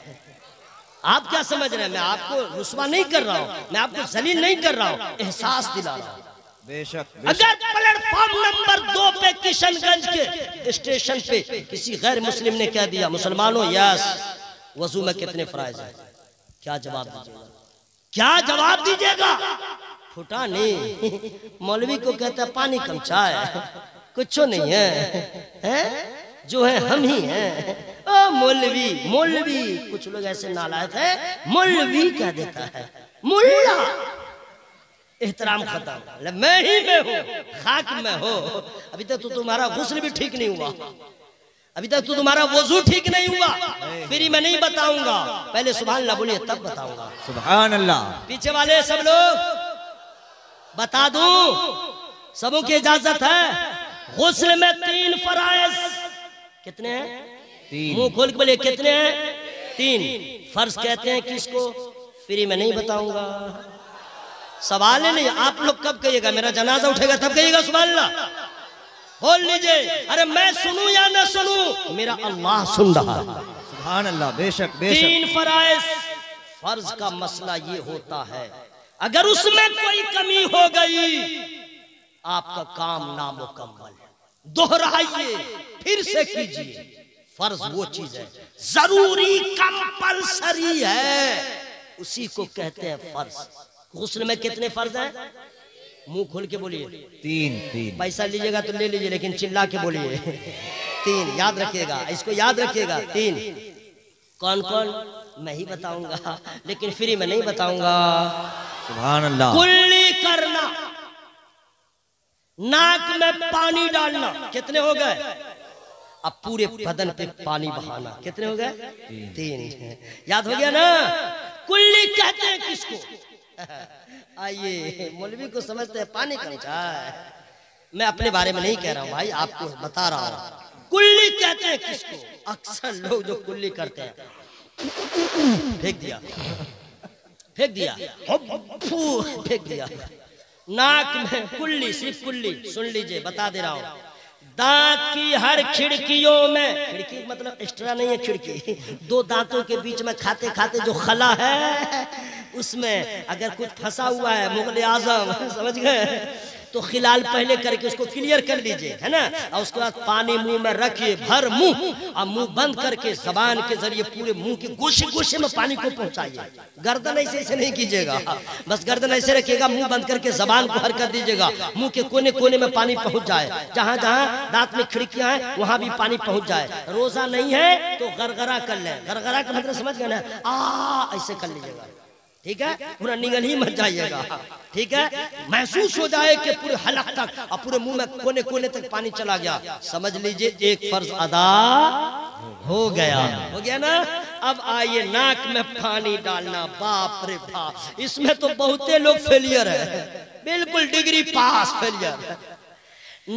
आप क्या समझ रहे हैं? मैं आपको रुस्वा नहीं कर रहा हूँ, मैं आपको जलील नहीं कर रहा हूँ, एहसास दिला रहा हूँ। बेशक, अगर प्लेटफॉर्म नंबर 2 पे किशनगंज के स्टेशन पे किसी गैर मुस्लिम ने कह दिया मुसलमानों यस वजू में कितने फराइज है, क्या जवाब दीजिएगा? क्या जवाब दीजिएगा? फुटा नहीं। मौलवी को कहता है पानी कम चाय, कुछ नहीं है, जो है हम ही हैं। ओ मौलवी मौलवी, कुछ लोग ऐसे नालायक है मौलवी कह देता है, मुल्ला। एहतराम खत्म, मैं ही मैं हूँ, खाक में हो। अभी तक तो तुम्हारा गुस्ल भी ठीक नहीं हुआ, अभी तक तो तुम्हारा वजू ठीक नहीं हुआ। फिर मैं नहीं बताऊंगा, पहले सुभान अल्लाह बोलिए तब बताऊंगा। सुभान अल्लाह। पीछे वाले सब लोग बता दूं, सबों की इजाजत है। गुस्ल में 3 फराइज कितने हैं? 3। मुंह खोल के बोलिए कितने हैं? 3 फर्ज कहते हैं किसको? फिर मैं नहीं बताऊंगा। सवाल ही नहीं, आप लोग कब कहिएगा मेरा जनाजा उठेगा तब कहिएगा सुभान अल्लाह, बोल लीजिए। अरे मैं सुनूं या ना सुनूं, मेरा अल्लाह सुन रहा है। सुभान अल्लाह। बेशक बेशक। 3 फराइज। फर्ज का मसला ये होता है अगर उसमें कोई कमी हो गई आपका काम नामुकम्मल है, दोहराइए फिर से कीजिए। फर्ज वो चीज है जरूरी कंपलसरी है, उसी को कहते हैं फर्ज। गुस्ल में कितने फर्ज हैं? मुंह खोल के बोलिए। 3। पैसा लीजिएगा तो ले लीजिए लेकिन चिल्ला के बोलिए। 3 याद रखिएगा, इसको याद रखिएगा। 3 कौन कौन मैं ही बताऊंगा, लेकिन फ्री में नहीं बताऊंगा। सुभान अल्लाह। कुल्ली करना, नाक में पानी डालना, कितने हो गए? अब पूरे बदन पे पानी बहाना, कितने हो गए? 3 याद हो गया ना? कुल्ली कहते हैं किसको? आइए मौलवी को समझते हैं पानी कम चाय, मैं अपने बारे में नहीं कह रहा हूँ भाई, आपको बता रहा हूँ। कुल्ली कहते हैं किसको? अक्सर लोग जो कुल्ली करते हैं, फेंक दिया फेंक दिया फेंक दिया, नाक में कुल्ली, सिर्फ कुल्ली। सुन लीजिए बता दे रहा हूँ, दांत की हर खिड़कियों में, खिड़की मतलब एक्स्ट्रा नहीं है, खिड़की 2 दांतों के बीच में खाते खाते जो खला है उसमें अगर कुछ फंसा हुआ है, मुगल आजम समझ गए, तो खिलाल पहले करके उसको क्लियर कर लीजिए, है ना। और उसके बाद पानी मुंह में रखिए, भर मुंह, और मुंह बंद करके जबान के जरिए पूरे मुंह के गोशे गोशे में पानी को पहुंचाइए। गर्दन ऐसे नहीं कीजिएगा, बस गर्दन ऐसे रखिएगा, मुंह बंद करके जबान को हरकत दीजिएगा, मुंह के कोने कोने में पानी पहुंच जाए, जहां जहां दांत में खिड़कियां हैं वहां भी पानी पहुंच जाए। रोजा नहीं है तो गरगरा कर ले, गरगरा का मतलब समझ गए ना, ऐसे कर लीजिएगा, ठीक है। पूरा निगल ही मत जाइएगा, ठीक है। महसूस हो जाए कि पूरे हलक तक और पूरे मुंह में कोने कोने तक पानी चला गया, समझ लीजिए एक फर्ज अदा हो गया ना। अब आइए नाक में पानी डालना, बाप रे बाप, इसमें तो बहुते लोग फेलियर है, बिल्कुल डिग्री पास फेलियर।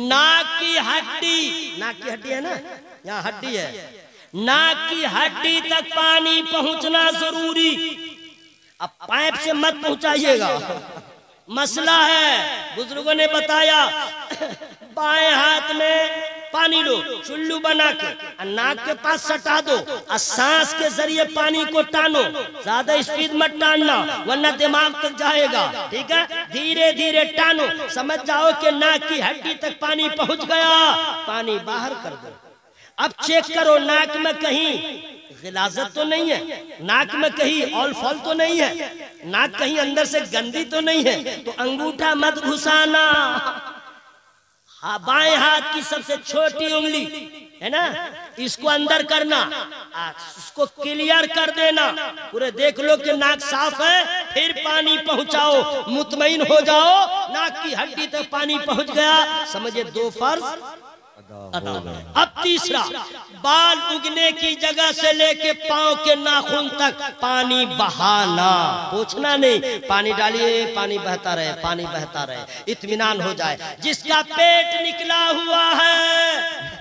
नाक की हड्डी है ना, यहाँ हड्डी है, नाक की हड्डी तक पानी पहुंचना जरूरी। अब पाइप से मत पहुंचाइएगा, मसला है। बुजुर्गों ने बताया बाएं हाथ में पानी लो, चुल्लू बना के नाक के पास सटा दो, और सांस के जरिए पानी को टानो, ज्यादा स्पीड मत टानना वरना दिमाग तक जाएगा, ठीक है। धीरे धीरे टानो, समझ जाओ कि नाक की हड्डी तक पानी पहुंच गया, पानी बाहर कर दो। अब चेक करो नाक में कहीं गिलाजत तो नहीं है, नाक में कहीं ऑल फॉल तो नहीं है, नाक कहीं अंदर से गंदी तो नहीं है, तो अंगूठा मत घुसाना। बाएं हाथ की सबसे छोटी उंगली है ना, इसको अंदर करना, उसको क्लियर कर देना, पूरे देख लो कि नाक साफ है फिर पानी पहुंचाओ, मुतमईन हो जाओ, नाक की हड्डी तक पानी पहुंच गया, समझे 2 फर्ज अदा। अब तीसरा, बाल उगने की जगह से लेके पांव के नाखून तक पानी बहाना, पोंछना नहीं, पानी डालिए, पानी बहता रहे, पानी बहता रहे, इत्मीनान हो जाए। जिसका पेट निकला हुआ है,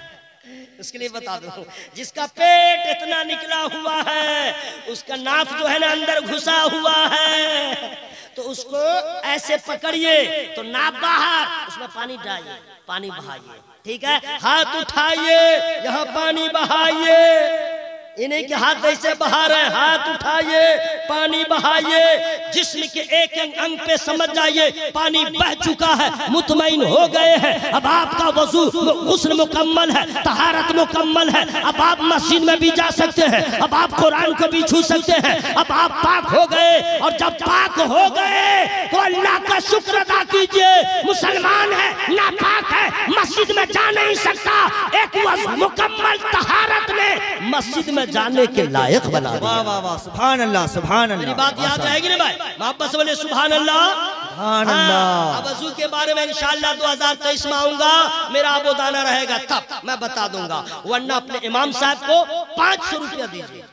उसके लिए बता दूं, जिसका पेट इतना निकला हुआ है, उसका नाफ जो है ना अंदर घुसा हुआ है, तो उसको ऐसे पकड़िए तो नाफ बाहर, उसमें पानी डालिए, पानी बहाइए, ठीक है। हाथ उठाइए, यहाँ पानी बहाइए, इन्हीं के हाथ ऐसे बहा रहे, हाथ उठाइए, पानी बहाइए, जिस्म के एक अंग पे समझ जाइए पानी बह चुका है, मुतमईन हो गए हैं। अब आपका वजू गुस्ल मुकम्मल है, तहारत मुकम्मल है, अब आप मस्जिद में भी जा सकते हैं, अब आप कुरान को भी छू सकते हैं, अब आप पाक हो गए। और जब पाक हो गए तो अल्लाह का शुक्र अदा कीजिए। मुसलमान है, नापाक है, मस्जिद में जा नहीं सकता, एक मुकम्मल तहारत में मस्जिद में जाने के लायक बना दिया। वाह वाह वाह, सुभान अल्लाह, सुभान अल्लाह। मेरी बात याद रहेगी ना भाई, वापस बोले सुभान अल्लाह, सुभान अल्लाह। अब वजू के बारे में इंशाअल्लाह 2023 में आऊंगा, मेरा आबोदाना रहेगा तब मैं बता दूंगा, वरना अपने इमाम साहब को 500 रुपया दीजिए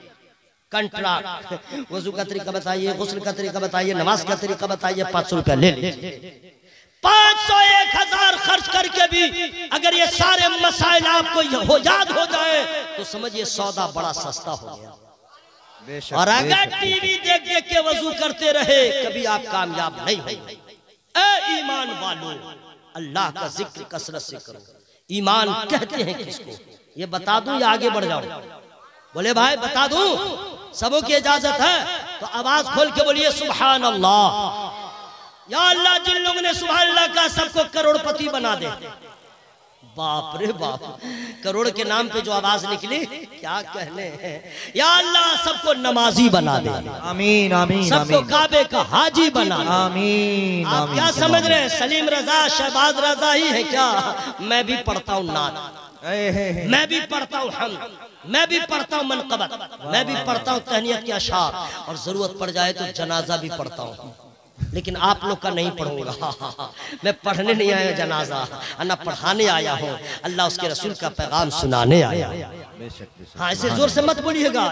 कंट्राक्ट। वजू का तरीका बताइए, गुस्ल का तरीका बताइए, नमाज का तरीका बताइए, 500 रुपया ले लीजिए। 500 1000 खर्च करके भी अगर ये सारे मसाइल आपको याद हो जाए तो समझिए सौदा बड़ा सस्ता हो गया। और अगर टीवी देख देख के वजू करते रहे कभी आप कामयाब नहीं होंगे। ए ईमान वालों, अल्लाह का जिक्र कसरत से करो। ईमान कहते हैं किसको, ये बता दूं या आगे बढ़ जाऊं? बोले भाई बता दूं, सबों की इजाजत है तो आवाज खोल के बोलिए सुभान अल्लाह। या अल्लाह, जिन लोगों ने सुभान अल्लाह का सबको करोड़पति बना दे। बाप रे बाप, करोड़ के नाम पे जो आवाज निकली क्या कहने हैं। या अल्लाह, सबको नमाजी बना दे, आमीन आमीन, सबको काबे का हाजी बना दे, आमीन। आप क्या समझ रहे हैं, सलीम रजा शहबाज रजा ही है क्या? मैं भी पढ़ता हूँ नात, मैं भी पढ़ता हूँ हम, मैं भी पढ़ता हूँ मनक़बत, मैं भी पढ़ता हूँ तहनियत के अशार, और जरूरत पड़ जाए तो जनाजा भी पढ़ता हूँ। लेकिन आप लोग का नहीं पढ़ूंगा। मैं पढ़ने नहीं आया जनाजा, ना पढ़ाने आया हूँ, अल्लाह उसके रसूल का पैगाम सुनाने आया। हाँ, ऐसे जोर से मत बोलिएगा।